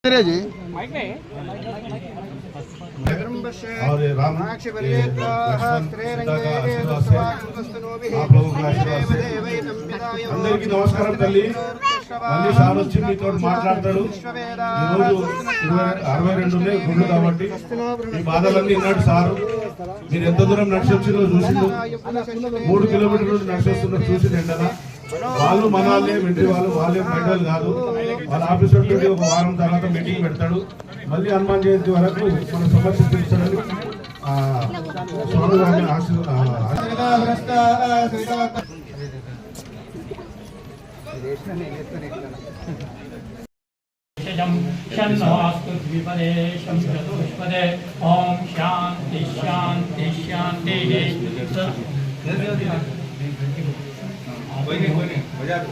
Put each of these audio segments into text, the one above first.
करिए जी। और राम అందరికీ నమస్కారం తల్లి మళ్ళీ సార్ వచ్చి మీతో మాట్లాడతాడు ఈరోజు 62 గుళ్ళు కాబట్టి మీ బాధలన్నీ విన్నాడు సారు మీరు ఎంత దూరం నడిచి వచ్చిందో చూసిండు 3 కిలోమీటర్లు నడిచి వస్తున్నారు చూసి ఎండలా వాళ్ళు మనాలే వెంట్రి వాళ్ళే బయటలు కాదు వాళ్ళ ఆఫీసర్ తోటి ఒక వారం తర్వాత మీటింగ్ పెడతాడు మళ్ళీ హనుమాన్ జయంతి వరకు మనం సమర్పించాలని స్వామి వారిని ओम शांति शांति शांति।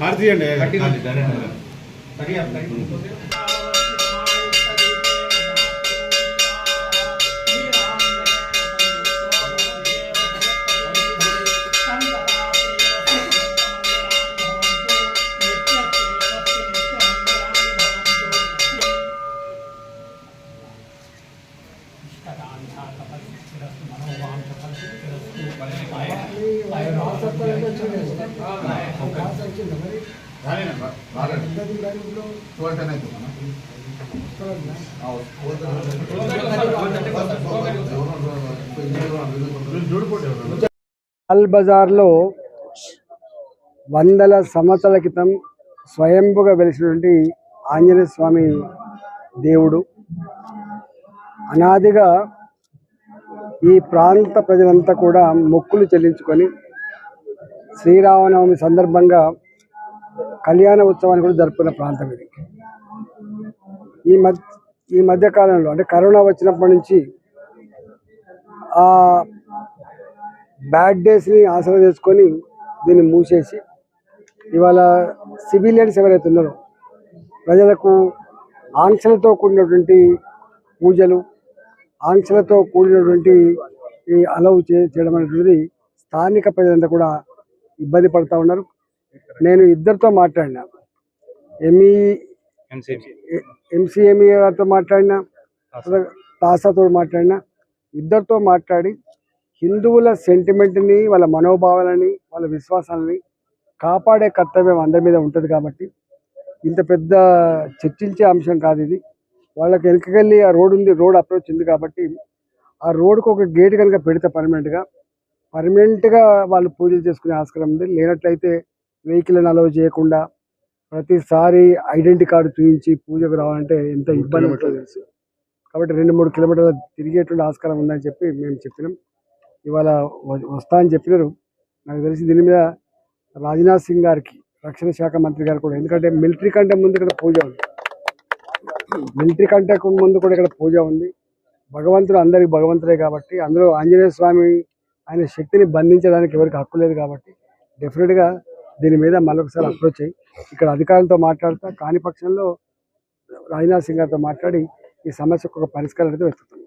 आरती अंडी అల్ బజార్లో వందల సంవత్సరాల క్రితం స్వయంభుగా వెలిసినటువంటి ఆంజనేయ స్వామి దేవుడు అనాదిగా ఈ ప్రాంత ప్రజలంతా కూడా మొక్కులు చెల్లించుకొని శ్రీరామనవమి సందర్భంగా కళ్యాణ ఉత్సవాన్ని కూడా జరుపుకున్న ప్రాంతం ఇది. ఈ మధ్యకాలంలో అంటే కరోనా వచ్చినప్పటి నుంచి ఆ బ్యాడ్ డేస్ని ఆసరా చేసుకొని దీన్ని మూసేసి ఇవాళ సివిలియన్స్ ఎవరైతే ఉన్నారో ప్రజలకు ఆంక్షలతో కూడినటువంటి పూజలు ఆంక్షలతో కూడినటువంటి ఈ అలౌ చేయడం అనేటువంటిది స్థానిక ప్రజలంతా కూడా ఇబ్బంది పడుతూ ఉన్నారు. నేను ఇద్దరితో మాట్లాడినా, ఎంసీఎంఈ గారితో మాట్లాడినా, తాసాతో మాట్లాడినా, ఇద్దరితో మాట్లాడి హిందువుల సెంటిమెంట్ని వాళ్ళ మనోభావాలని వాళ్ళ విశ్వాసాలని కాపాడే కర్తవ్యం అందరి మీద ఉంటుంది. కాబట్టి ఇంత పెద్ద చర్చించే అంశం కాదు ఇది. వాళ్ళకి వెనకకెళ్ళి ఆ రోడ్ ఉంది, రోడ్ అప్రోచ్ ఉంది కాబట్టి ఆ రోడ్కు ఒక గేట్ కనుక పెడితే పర్మనెంట్గా వాళ్ళు పూజలు చేసుకునే ఆస్కారం ఉంది. లేనట్లయితే వెహికల్ని అలౌ చేయకుండా ప్రతిసారి ఐడెంటిటీ కార్డు చూపించి పూజకు రావాలంటే ఎంత ఇబ్బంది ఉంటుందో తెలుసు. కాబట్టి 2-3 కిలోమీటర్ల తిరిగేటువంటి ఆస్కారం ఉందని చెప్పి మేము చెప్పినాం. ఇవాళ వస్తా అని చెప్పినారు. నాకు తెలిసి దీని మీద రాజ్నాథ్ సింగ్ గారికి, రక్షణ శాఖ మంత్రి గారు కూడా, ఎందుకంటే మిలిటరీ కంటే ముందు ఇక్కడ పూజ ఉంది, మిలిటరీ కంటే ముందు కూడా ఇక్కడ పూజ ఉంది. భగవంతుడు అందరికి భగవంతుడే కాబట్టి అందులో ఆంజనేయ స్వామి ఆయన శక్తిని బంధించడానికి ఎవరికి హక్కు లేదు. కాబట్టి డెఫినెట్గా దీని మీద మరొకసారి అప్రోచ్ అయ్యి ఇక్కడ అధికారులతో మాట్లాడతా, కాని పక్షంలో రాజ్నాథ్ సింగ్ గారితో మాట్లాడి ఈ సమస్యకు ఒక పరిష్కారం అయితే వెతుకుతాం.